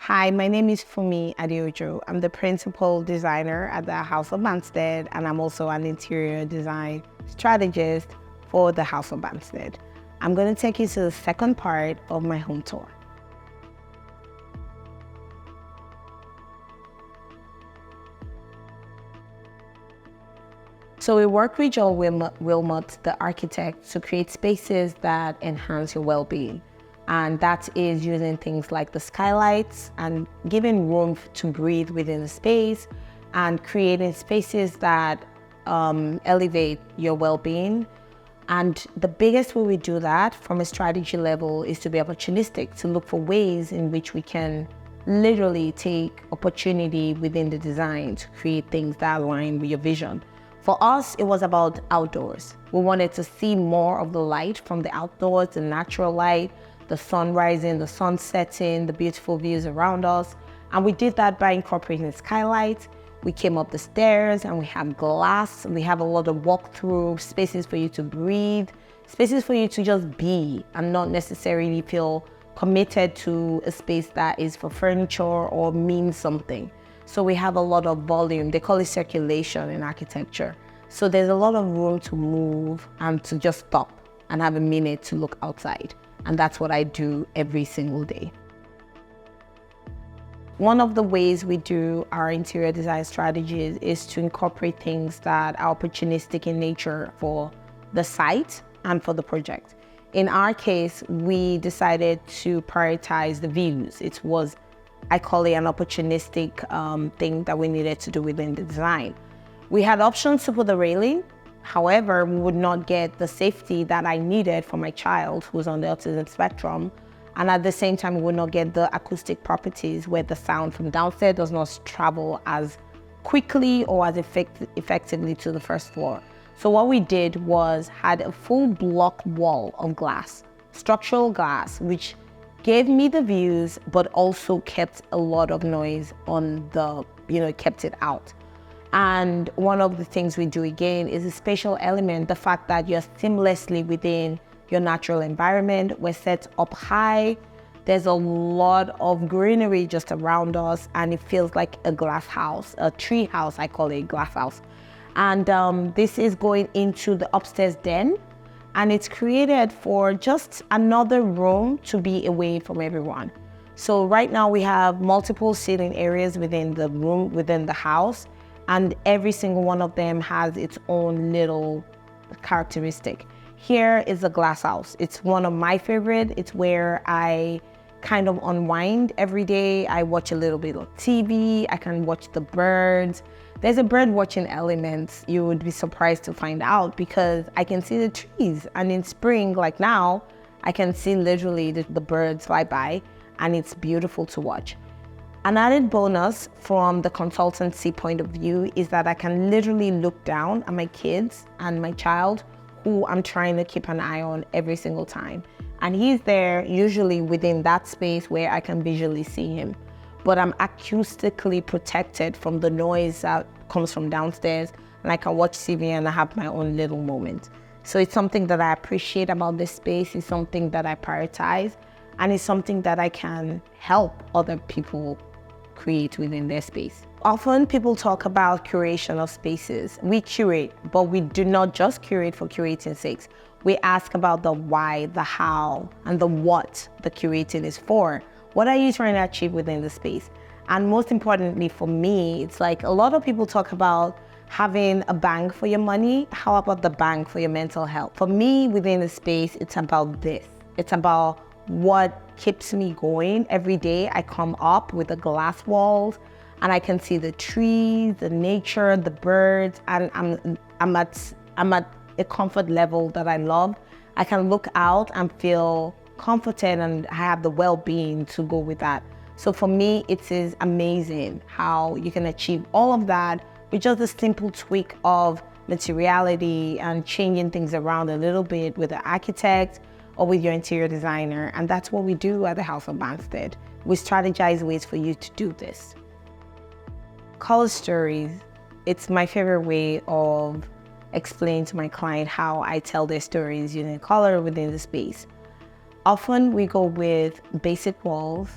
Hi, my name is Funmi Ade-Ojo. I'm the principal designer at the House of Banstead, and I'm also an interior design strategist for the House of Banstead. I'm going to take you to the second part of my home tour. So we work with Joel Wilmot, the architect, to create spaces that enhance your well-being. And that is using things like the skylights and giving room to breathe within the space and creating spaces that elevate your well-being. And the biggest way we do that from a strategy level is to be opportunistic, to look for ways in which we can literally take opportunity within the design to create things that align with your vision. For us, it was about outdoors. We wanted to see more of the light from the outdoors, the natural light, the sun rising, the sun setting, the beautiful views around us. And we did that by incorporating skylights. We came up the stairs and we have glass. We have a lot of walk-through spaces for you to breathe, spaces for you to just be and not necessarily feel committed to a space that is for furniture or means something. So we have a lot of volume. They call it circulation in architecture. So there's a lot of room to move and to just stop and have a minute to look outside. And that's what I do every single day. One of the ways we do our interior design strategies is to incorporate things that are opportunistic in nature for the site and for the project. In our case, we decided to prioritize the views. It was, I call it an opportunistic thing that we needed to do within the design. We had options to put the railing. However, we would not get the safety that I needed for my child who's on the autism spectrum. And at the same time, we would not get the acoustic properties where the sound from downstairs does not travel as quickly or as effectively to the first floor. So what we did was had a full block wall of glass, structural glass, which gave me the views, but also kept a lot of noise on the, kept it out. And one of the things we do again is a spatial element, the fact that you're seamlessly within your natural environment. We're set up high. There's a lot of greenery just around us, and it feels like a glass house, a tree house. I call it a glass house. And this is going into the upstairs den, and it's created for just another room to be away from everyone. So right now we have multiple seating areas within the room, within the house. And every single one of them has its own little characteristic. Here is a glass house. It's one of my favorite. It's where I kind of unwind every day. I watch a little bit of TV. I can watch the birds. There's a bird watching elements you would be surprised to find out because I can see the trees. And in spring, like now, I can see literally the birds fly by, and it's beautiful to watch. An added bonus from the consultancy point of view is that I can literally look down at my kids and my child who I'm trying to keep an eye on every single time. And he's there usually within that space where I can visually see him. But I'm acoustically protected from the noise that comes from downstairs, and I can watch TV and I have my own little moment. So it's something that I appreciate about this space. It's something that I prioritize, and it's something that I can help other people create within their space. Often people talk about curation of spaces. We curate, but we do not just curate for curating's sake. We ask about the why, the how, and the what the curating is for. What are you trying to achieve within the space? And most importantly for me, it's like a lot of people talk about having a bang for your money. How about the bang for your mental health? For me, within the space, it's about this. It's about what keeps me going every day. I come up with the glass walls and I can see the trees, the nature, the birds, and I'm at a comfort level that I love. I can look out and feel comforted, and I have the well-being to go with that. So for me, it is amazing how you can achieve all of that with just a simple tweak of materiality and changing things around a little bit with the architect or with your interior designer. And that's what we do at the House of Banstead. We strategize ways for you to do this. Color stories. It's my favorite way of explaining to my client how I tell their stories using color within the space. Often we go with basic walls,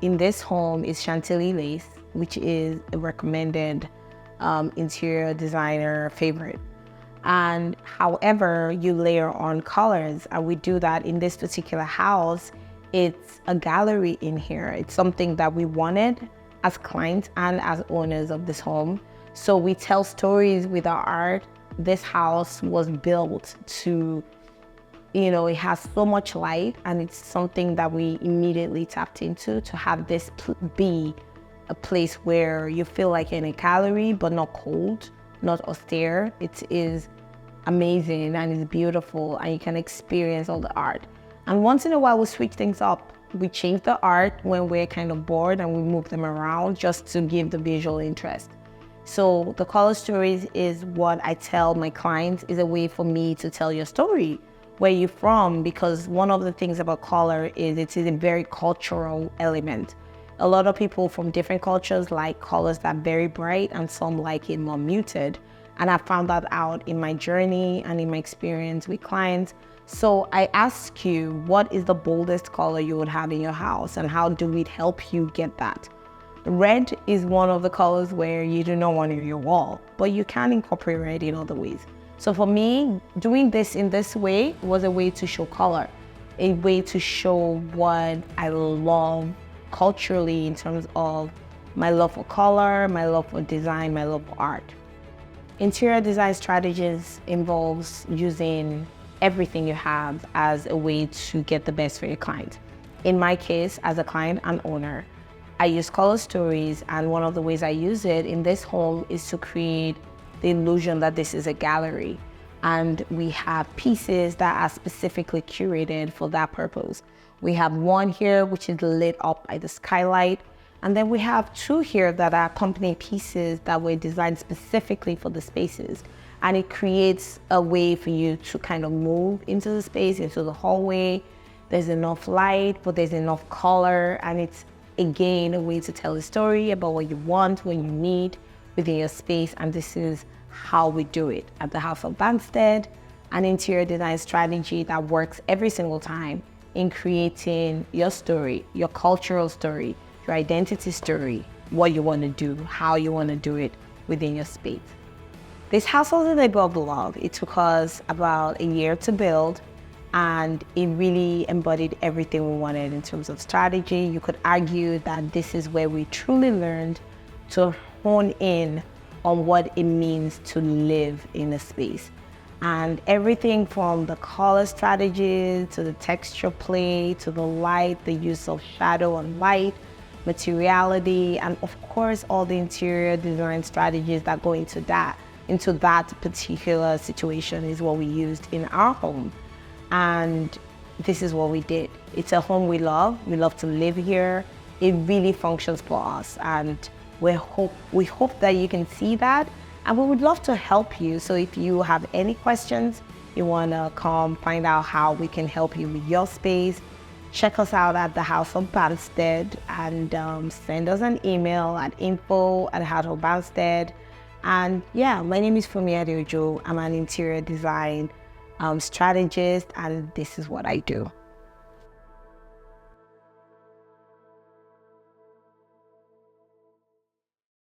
in this home is Chantilly lace, which is a recommended interior designer favorite. And however, you layer on colors, and we do that in this particular house. It's a gallery in here. It's something that we wanted as clients and as owners of this home. So we tell stories with our art. This house was built to, it has so much light, and it's something that we immediately tapped into to have this be a place where you feel like you're in a gallery, but not cold, not austere. It is amazing and it's beautiful, and you can experience all the art. And once in a while, we switch things up. We change the art when we're kind of bored, and we move them around just to give the visual interest. So the color stories is what I tell my clients, is a way for me to tell your story, where you're from, because one of the things about color is it is a very cultural element. A lot of people from different cultures like colors that are very bright, and some like it more muted. And I found that out in my journey and in my experience with clients. So I ask you, what is the boldest color you would have in your house, and how do we help you get that? Red is one of the colors where you do not want it on your wall, but you can incorporate red in other ways. So for me, doing this in this way was a way to show color, a way to show what I love culturally in terms of my love for color, my love for design, my love for art. Interior design strategies involves using everything you have as a way to get the best for your client. In my case, as a client and owner, I use color stories, and one of the ways I use it in this home is to create the illusion that this is a gallery. And we have pieces that are specifically curated for that purpose. We have one here which is lit up by the skylight, and then we have two here that are accompanying pieces that were designed specifically for the spaces. And it creates a way for you to kind of move into the space, into the hallway. There's enough light, but there's enough color, and it's again a way to tell a story about what you want, what you need within your space. And this is how we do it at the House of Banstead, an interior design strategy that works every single time in creating your story, your cultural story, your identity story, what you want to do, how you want to do it within your space. This house was a labor of love. It took us about a year to build, and it really embodied everything we wanted in terms of strategy. You could argue that this is where we truly learned to hone in on what it means to live in a space. And everything from the color strategies to the texture play, to the light, the use of shadow and light, materiality, and of course all the interior design strategies that go into that particular situation is what we used in our home. And this is what we did. It's a home we love. We love to live here. It really functions for us, and we hope that you can see that, and we would love to help you. So if you have any questions, you want to come find out how we can help you with your space, check us out at the House of Banstead, and send us an email at info@houseofbanstead. And yeah, my name is Funmi Ade-Ojo. I'm an interior design strategist, and this is what I do.